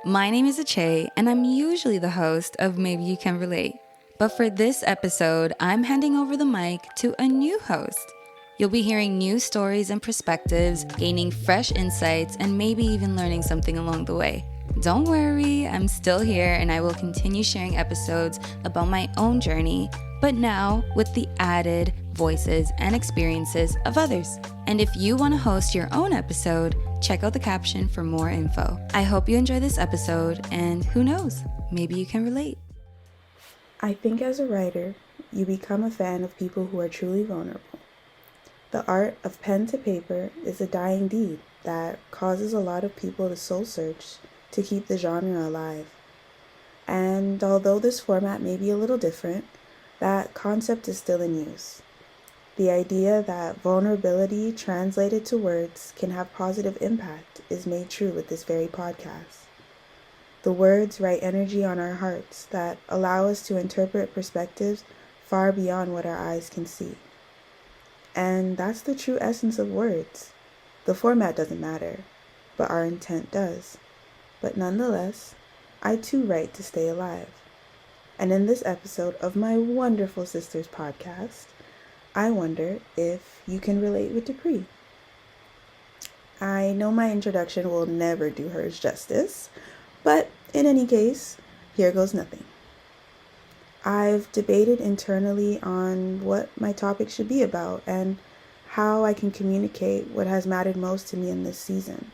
My name is Ache, and I'm usually the host of Maybe You Can Relate. But for this episode, I'm handing over the mic to a new host. You'll be hearing new stories and perspectives, gaining fresh insights, and maybe even learning something along the way. Don't worry, I'm still here and I will continue sharing episodes about my own journey, but now with the added voices and experiences of others. And if you want to host your own episode, check out the caption for more info. I hope you enjoy this episode, and who knows, maybe you can relate. I think as a writer, you become a fan of people who are truly vulnerable. The art of pen to paper is a dying deed that causes a lot of people to soul search to keep the genre alive. And although this format may be a little different, that concept is still in use. The idea that vulnerability translated to words can have positive impact is made true with this very podcast. The words write energy on our hearts that allow us to interpret perspectives far beyond what our eyes can see. And that's the true essence of words. The format doesn't matter, but our intent does. But nonetheless, I too write to stay alive. And in this episode of my wonderful sister's podcast, I wonder if you can relate with Duprih. I know my introduction will never do hers justice, but in any case, here goes nothing. I've debated internally on what my topic should be about and how I can communicate what has mattered most to me in this season.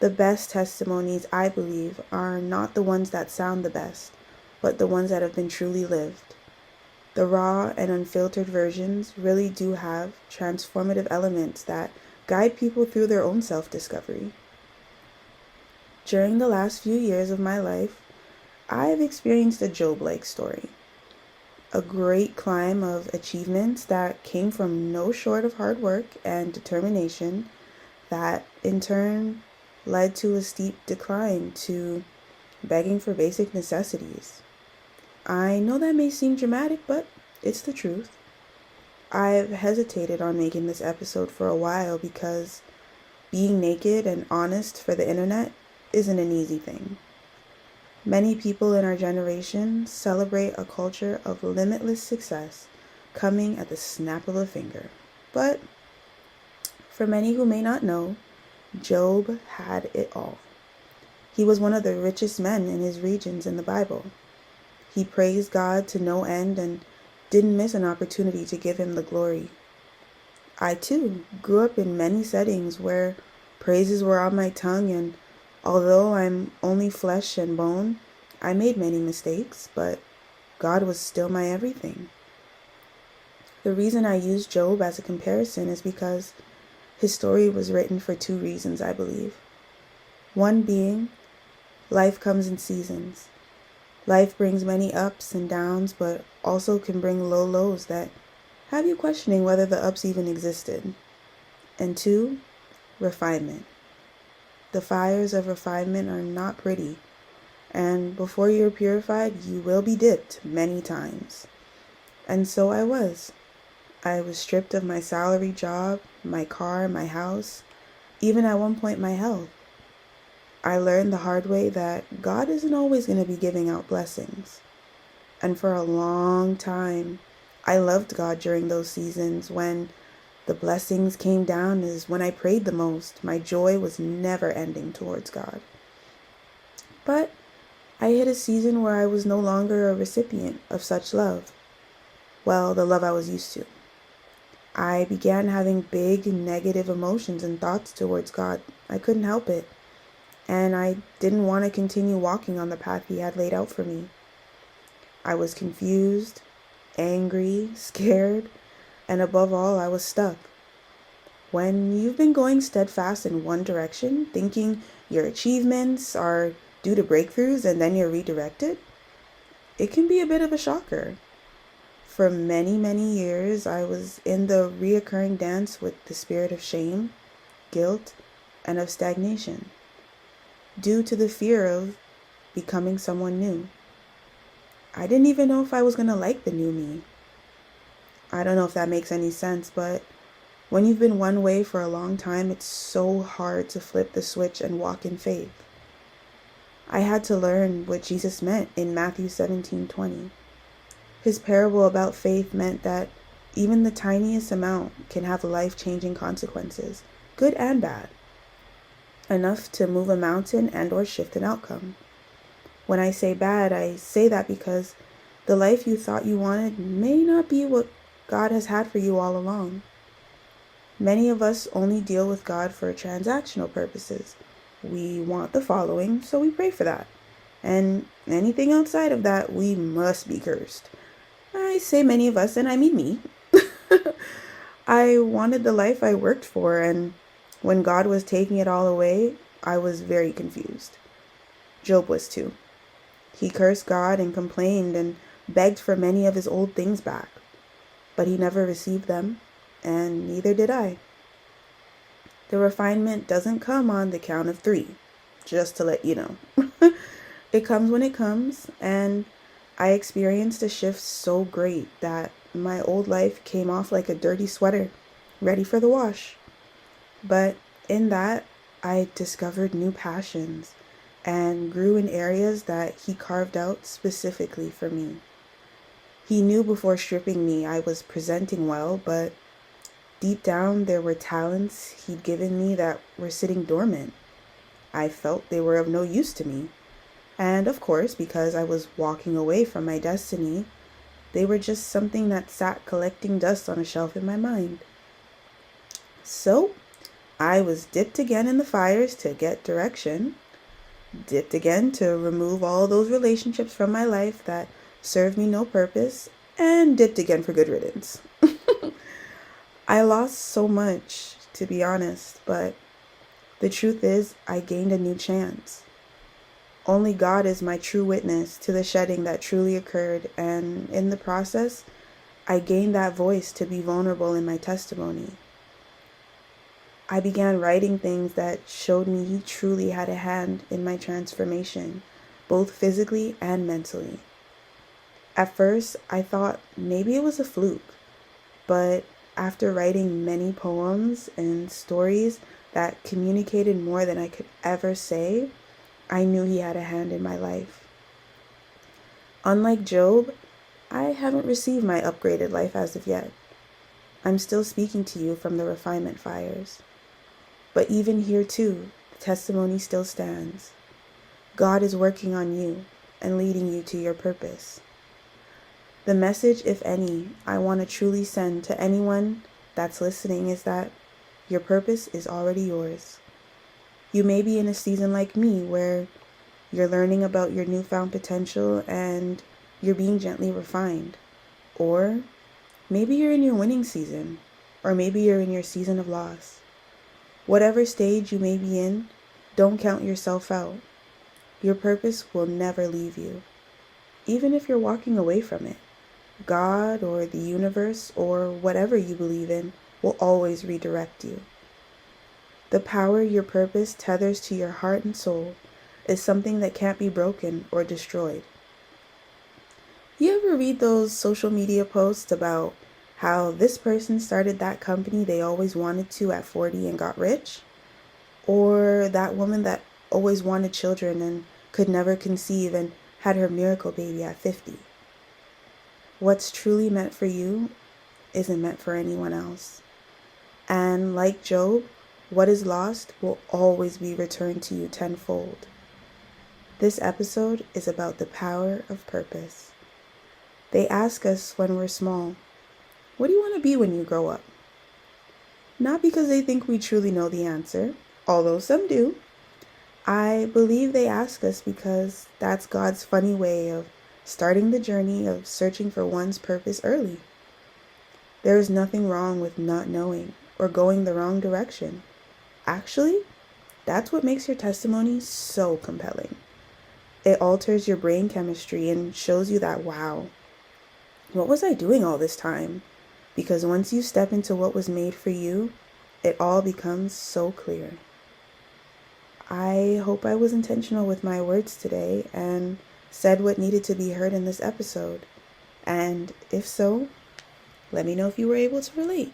The best testimonies, I believe, are not the ones that sound the best, but the ones that have been truly lived. The raw and unfiltered versions really do have transformative elements that guide people through their own self-discovery. During the last few years of my life, I've experienced a Job-like story. A great climb of achievements that came from no short of hard work and determination that in turn led to a steep decline to begging for basic necessities. I know that may seem dramatic, but it's the truth. I've hesitated on making this episode for a while because being naked and honest for the internet isn't an easy thing. Many people in our generation celebrate a culture of limitless success coming at the snap of a finger. But for many who may not know, Job had it all. He was one of the richest men in his regions in the Bible. He praised God to no end and didn't miss an opportunity to give him the glory. I too grew up in many settings where praises were on my tongue, and although I'm only flesh and bone, I made many mistakes, but God was still my everything. The reason I use Job as a comparison is because his story was written for two reasons, I believe. One being, life comes in seasons. Life brings many ups and downs, but also can bring low lows that have you questioning whether the ups even existed. And two, refinement. The fires of refinement are not pretty, and before you're purified, you will be dipped many times. And so I was. I was stripped of my salary job, my car, my house, even at one point my health. I learned the hard way that God isn't always going to be giving out blessings. And for a long time, I loved God during those seasons when the blessings came down is when I prayed the most. My joy was never ending towards God. But I hit a season where I was no longer a recipient of such love. Well, the love I was used to. I began having big negative emotions and thoughts towards God. I couldn't help it. And I didn't want to continue walking on the path He had laid out for me. I was confused, angry, scared, and above all, I was stuck. When you've been going steadfast in one direction, thinking your achievements are due to breakthroughs and then you're redirected, it can be a bit of a shocker. For many, many years, I was in the reoccurring dance with the spirit of shame, guilt, and of stagnation, due to the fear of becoming someone new. I didn't even know if I was going to like the new me. I don't know if that makes any sense, but when you've been one way for a long time, it's so hard to flip the switch and walk in faith. I had to learn what Jesus meant in Matthew 17:20. His parable about faith meant that even the tiniest amount can have life-changing consequences, good and bad, enough to move a mountain and or shift an outcome. When I say bad, I say that because the life you thought you wanted may not be what God has had for you all along. Many of us only deal with God for transactional purposes. We want the following, so we pray for that. And anything outside of that, we must be cursed. I say many of us, and I mean me. I wanted the life I worked for, and when God was taking it all away, I was very confused. Job was too. He cursed God and complained and begged for many of his old things back, but he never received them, and neither did I. The refinement doesn't come on the count of 3, just to let you know. It comes when it comes, and I experienced a shift so great that my old life came off like a dirty sweater, ready for the wash. But in that, I discovered new passions and grew in areas that he carved out specifically for me. He knew before stripping me I was presenting well, but deep down there were talents he'd given me that were sitting dormant. I felt they were of no use to me. And of course, because I was walking away from my destiny, they were just something that sat collecting dust on a shelf in my mind. So, I was dipped again in the fires to get direction, dipped again to remove all those relationships from my life that served me no purpose, and dipped again for good riddance. I lost so much, to be honest, but the truth is I gained a new chance. Only God is my true witness to the shedding that truly occurred, and in the process, I gained that voice to be vulnerable in my testimony. I began writing things that showed me He truly had a hand in my transformation, both physically and mentally. At first, I thought maybe it was a fluke, but after writing many poems and stories that communicated more than I could ever say, I knew He had a hand in my life. Unlike Job, I haven't received my upgraded life as of yet. I'm still speaking to you from the refinement fires. But even here too, the testimony still stands. God is working on you and leading you to your purpose. The message, if any, I want to truly send to anyone that's listening is that your purpose is already yours. You may be in a season like me where you're learning about your newfound potential and you're being gently refined. Or maybe you're in your winning season, or maybe you're in your season of loss. Whatever stage you may be in, don't count yourself out. Your purpose will never leave you. Even if you're walking away from it, God or the universe or whatever you believe in will always redirect you. The power your purpose tethers to your heart and soul is something that can't be broken or destroyed. You ever read those social media posts about how this person started that company they always wanted to at 40 and got rich? Or that woman that always wanted children and could never conceive and had her miracle baby at 50? What's truly meant for you isn't meant for anyone else. And like Job, what is lost will always be returned to you tenfold. This episode is about the power of purpose. They ask us when we're small, what do you want to be when you grow up? Not because they think we truly know the answer, although some do. I believe they ask us because that's God's funny way of starting the journey of searching for one's purpose early. There is nothing wrong with not knowing or going the wrong direction. Actually, that's what makes your testimony so compelling. It alters your brain chemistry and shows you that, wow, what was I doing all this time? Because once you step into what was made for you, it all becomes so clear. I hope I was intentional with my words today and said what needed to be heard in this episode. And if so, let me know if you were able to relate.